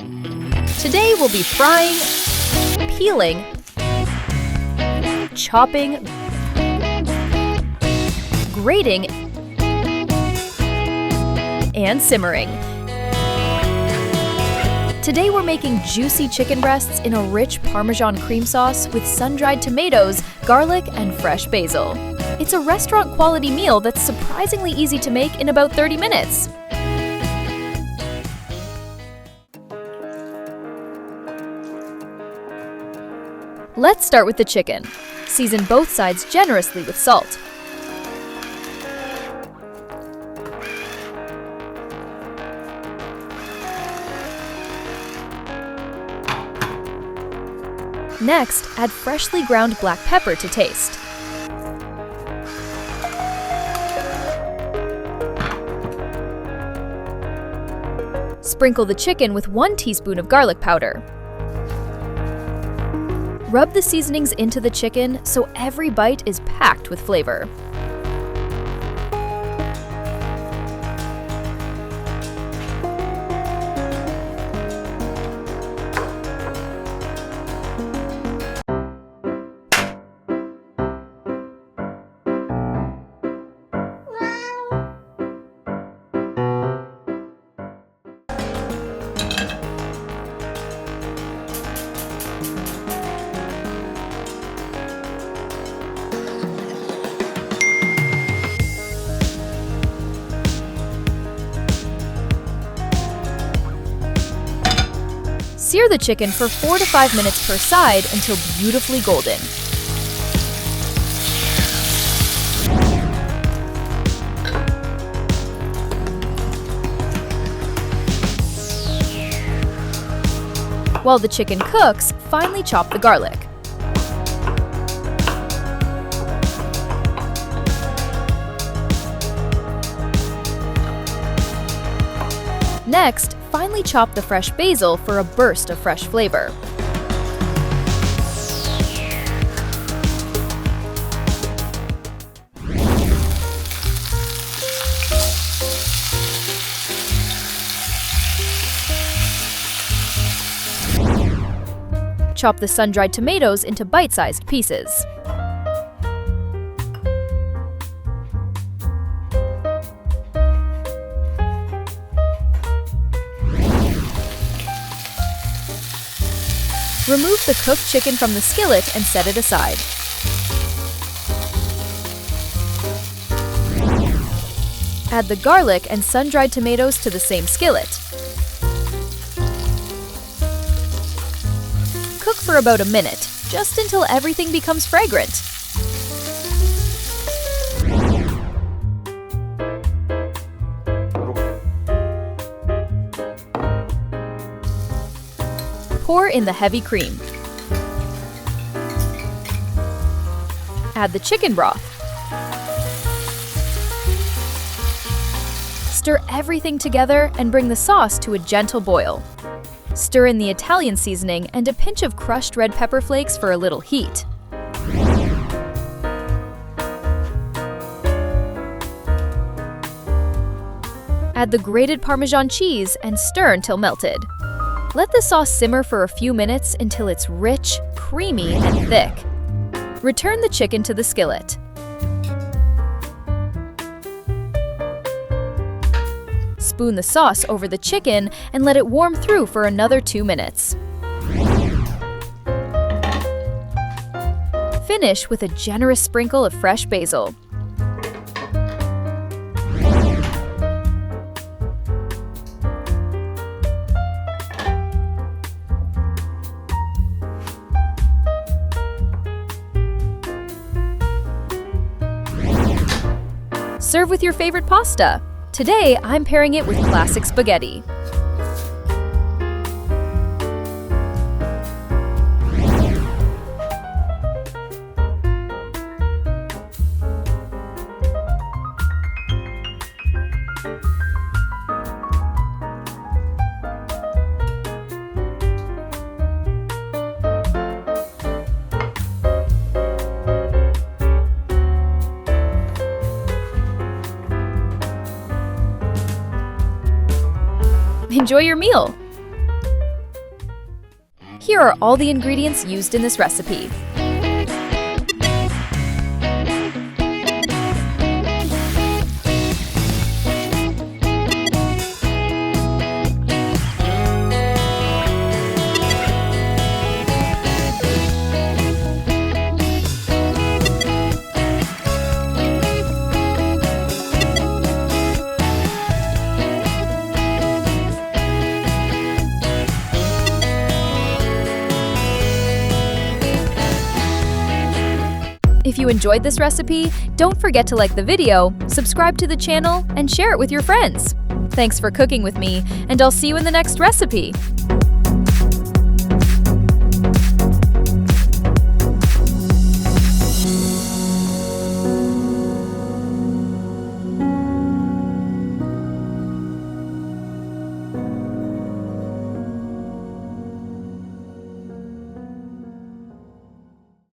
Today we'll be frying, peeling, chopping, grating, and simmering. Today we're making juicy chicken breasts in a rich Parmesan cream sauce with sun-dried tomatoes, garlic, and fresh basil. It's a restaurant-quality meal that's surprisingly easy to make in about 30 minutes. Let's start with the chicken. Season both sides generously with salt. Next, add freshly ground black pepper to taste. Sprinkle the chicken with 1 teaspoon of garlic powder. Rub the seasonings into the chicken so every bite is packed with flavor. Sear the chicken for 4 to 5 minutes per side until beautifully golden. While the chicken cooks, finely chop the garlic. Next, finely chop the fresh basil for a burst of fresh flavor. Chop the sun-dried tomatoes into bite-sized pieces. Remove the cooked chicken from the skillet and set it aside. Add the garlic and sun-dried tomatoes to the same skillet. Cook for about a minute, just until everything becomes fragrant. Pour in the heavy cream. Add the chicken broth. Stir everything together and bring the sauce to a gentle boil. Stir in the Italian seasoning and a pinch of crushed red pepper flakes for a little heat. Add the grated Parmesan cheese and stir until melted. Let the sauce simmer for a few minutes until it's rich, creamy, and thick. Return the chicken to the skillet. Spoon the sauce over the chicken and let it warm through for another 2 minutes. Finish with a generous sprinkle of fresh basil. Serve with your favorite pasta. Today, I'm pairing it with classic spaghetti. Enjoy your meal! Here are all the ingredients used in this recipe. If you enjoyed this recipe, don't forget to like the video, subscribe to the channel, and share it with your friends. Thanks for cooking with me, and I'll see you in the next recipe.